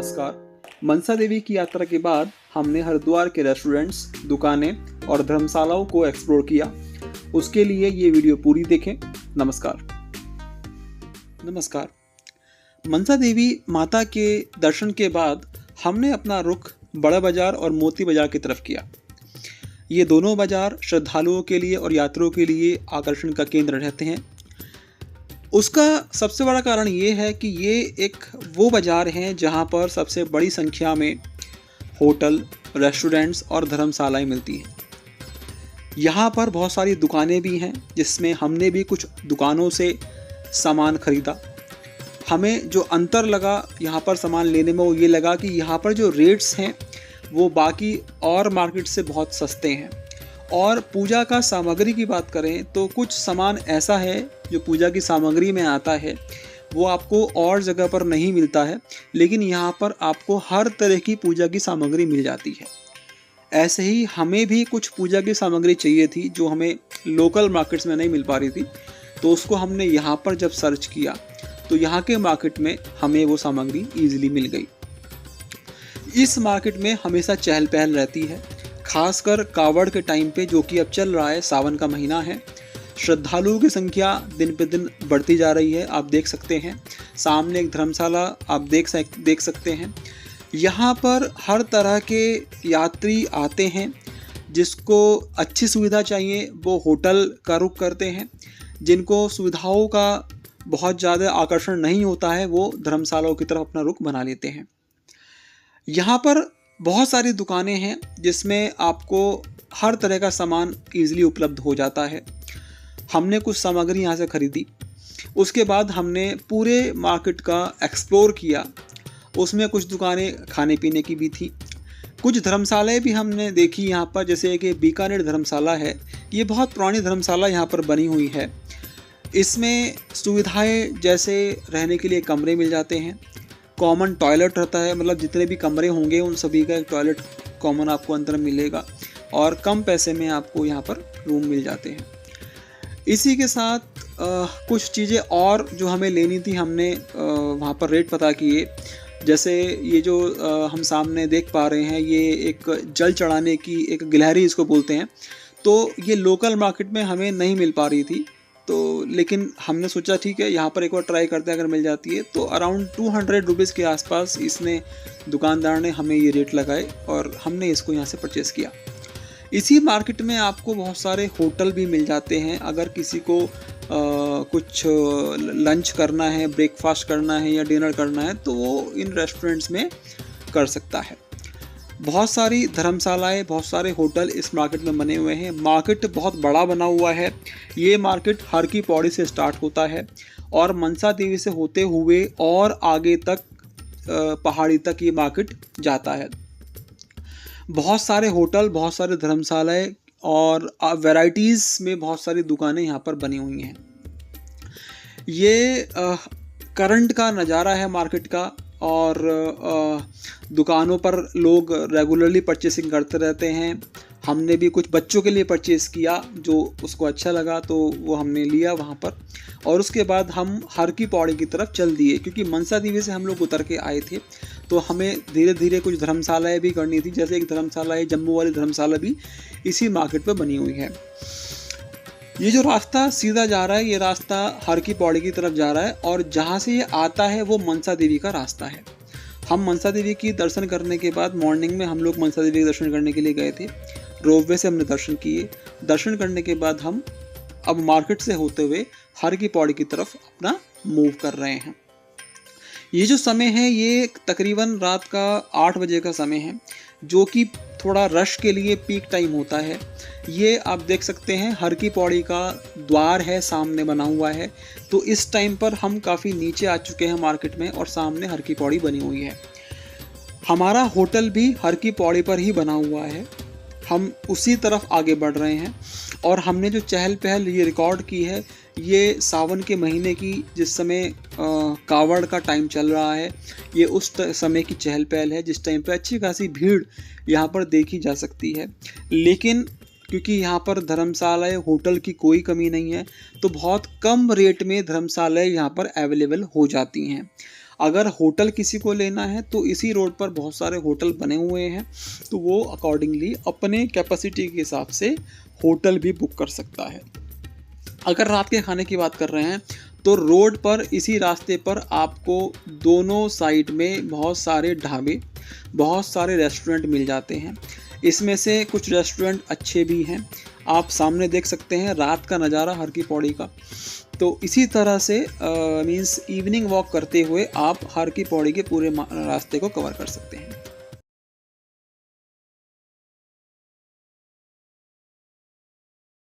नमस्कार। मनसा देवी की यात्रा के बाद हमने हरिद्वार के रेस्टोरेंट्स, दुकानें और धर्मशालाओं को एक्सप्लोर किया। उसके लिए ये वीडियो पूरी देखें। नमस्कार। मनसा देवी माता के दर्शन के बाद हमने अपना रुख बड़ा बाजार और मोती बाजार की तरफ किया। ये दोनों बाजार श्रद्धालुओं के लिए और यात्रियों के लिए आकर्षण का केंद्र रहते हैं। उसका सबसे बड़ा कारण ये है कि ये एक वो बाज़ार हैं जहाँ पर सबसे बड़ी संख्या में होटल, रेस्टोरेंट्स और धर्मशालाएं मिलती हैं। यहाँ पर बहुत सारी दुकानें भी हैं जिसमें हमने भी कुछ दुकानों से सामान ख़रीदा। हमें जो अंतर लगा यहाँ पर सामान लेने में वो ये लगा कि यहाँ पर जो रेट्स हैं वो बाकी और मार्केट से बहुत सस्ते हैं। और पूजा का सामग्री की बात करें तो कुछ सामान ऐसा है जो पूजा की सामग्री में आता है, वो आपको और जगह पर नहीं मिलता है, लेकिन यहाँ पर आपको हर तरह की पूजा की सामग्री मिल जाती है। ऐसे ही हमें भी कुछ पूजा की सामग्री चाहिए थी जो हमें लोकल मार्केट्स में नहीं मिल पा रही थी, तो उसको हमने यहाँ पर जब सर्च किया तो यहाँ के मार्केट में हमें वो सामग्री ईजिली मिल गई। इस मार्केट में हमेशा चहल पहल रहती है, खासकर कावड़ के टाइम पे, जो कि अब चल रहा है, सावन का महीना है। श्रद्धालुओं की संख्या दिन पे दिन बढ़ती जा रही है। आप देख सकते हैं सामने एक धर्मशाला आप देख सकते हैं। यहाँ पर हर तरह के यात्री आते हैं। जिसको अच्छी सुविधा चाहिए वो होटल का रुख करते हैं। जिनको सुविधाओं का बहुत ज़्यादा आकर्षण नहीं होता है वो धर्मशालाओं की तरफ अपना रुख बना लेते हैं। यहाँ पर बहुत सारी दुकानें हैं जिसमें आपको हर तरह का सामान ईजिली उपलब्ध हो जाता है। हमने कुछ सामग्री यहाँ से ख़रीदी। उसके बाद हमने पूरे मार्केट का एक्सप्लोर किया। उसमें कुछ दुकानें खाने पीने की भी थी। कुछ धर्मशालाएं भी हमने देखी यहाँ पर, जैसे कि बीकानेर धर्मशाला है। ये बहुत पुरानी धर्मशाला यहाँ पर बनी हुई है। इसमें सुविधाएं जैसे रहने के लिए कमरे मिल जाते हैं, कॉमन टॉयलेट रहता है, मतलब जितने भी कमरे होंगे उन सभी का एक टॉयलेट कॉमन आपको अंदर मिलेगा और कम पैसे में आपको यहाँ पर रूम मिल जाते हैं। इसी के साथ कुछ चीज़ें और जो हमें लेनी थी, हमने वहाँ पर रेट पता किए। जैसे ये जो हम सामने देख पा रहे हैं, ये एक जल चढ़ाने की एक गिलहरी इसको बोलते हैं, तो ये लोकल मार्केट में हमें नहीं मिल पा रही थी। तो लेकिन हमने सोचा ठीक है यहाँ पर एक बार ट्राई करते हैं, अगर मिल जाती है। तो अराउंड 200 रुपीज़ के आसपास इसने दुकानदार ने हमें ये रेट लगाए और हमने इसको यहाँ से परचेज़ किया। इसी मार्केट में आपको बहुत सारे होटल भी मिल जाते हैं। अगर किसी को कुछ लंच करना है, ब्रेकफास्ट करना है या डिनर करना है तो वो इन रेस्टोरेंट्स में कर सकता है। बहुत सारी धर्मशालाएं, बहुत सारे होटल इस मार्केट में बने हुए हैं। मार्केट बहुत बड़ा बना हुआ है। ये मार्केट हर की पौड़ी से स्टार्ट होता है और मनसा देवी से होते हुए और आगे तक पहाड़ी तक ये मार्केट जाता है। बहुत सारे होटल, बहुत सारे धर्मशालाएं और वैराइटीज़ में बहुत सारी दुकानें यहाँ पर बनी हुई हैं। ये करंट का नज़ारा है मार्केट का। और दुकानों पर लोग रेगुलरली परचेसिंग करते रहते हैं। हमने भी कुछ बच्चों के लिए परचेज़ किया, जो उसको अच्छा लगा तो वो हमने लिया वहाँ पर। और उसके बाद हम हर की पौड़ी की तरफ चल दिए, क्योंकि मनसा देवी से हम लोग उतर के आए थे तो हमें धीरे धीरे कुछ धर्मशालाएं भी करनी थी। जैसे एक धर्मशाला है, जम्मू वाली धर्मशाला भी इसी मार्केट पर बनी हुई है। ये जो रास्ता सीधा जा रहा है, ये रास्ता हर की पौड़ी की तरफ जा रहा है और जहाँ से ये आता है वो मनसा देवी का रास्ता है। हम मनसा देवी की दर्शन करने के बाद मॉर्निंग में हम लोग मनसा देवी के दर्शन करने के लिए गए थे। रोपवे से हमने दर्शन किए। दर्शन करने के बाद हम अब मार्केट से होते हुए हर की पौड़ी की तरफ अपना मूव कर रहे हैं। ये जो समय है ये तकरीबन रात का 8 बजे का समय है, जो कि थोड़ा रश के लिए पीक टाइम होता है। ये आप देख सकते हैं हर की पौड़ी का द्वार है, सामने बना हुआ है। तो इस टाइम पर हम काफ़ी नीचे आ चुके हैं मार्केट में और सामने हर की पौड़ी बनी हुई है। हमारा होटल भी हर की पौड़ी पर ही बना हुआ है। हम उसी तरफ आगे बढ़ रहे हैं और हमने जो चहल पहल ये रिकॉर्ड की है, ये सावन के महीने की, जिस समय कावड़ का टाइम चल रहा है, ये उस समय की चहल पहल है जिस टाइम पे अच्छी खासी भीड़ यहाँ पर देखी जा सकती है। लेकिन क्योंकि यहाँ पर धर्मशालाएं, होटल की कोई कमी नहीं है, तो बहुत कम रेट में धर्मशालाएं यहाँ पर अवेलेबल हो जाती हैं। अगर होटल किसी को लेना है तो इसी रोड पर बहुत सारे होटल बने हुए हैं, तो वो अकॉर्डिंगली अपने कैपेसिटी के हिसाब से होटल भी बुक कर सकता है। अगर रात के खाने की बात कर रहे हैं तो रोड पर इसी रास्ते पर आपको दोनों साइड में बहुत सारे ढाबे, बहुत सारे रेस्टोरेंट मिल जाते हैं। इसमें से कुछ रेस्टोरेंट अच्छे भी हैं, आप सामने देख सकते हैं रात का नज़ारा हर की पौड़ी का। तो इसी तरह से मीन्स इवनिंग वॉक करते हुए आप हर की पौड़ी के पूरे रास्ते को कवर कर सकते हैं।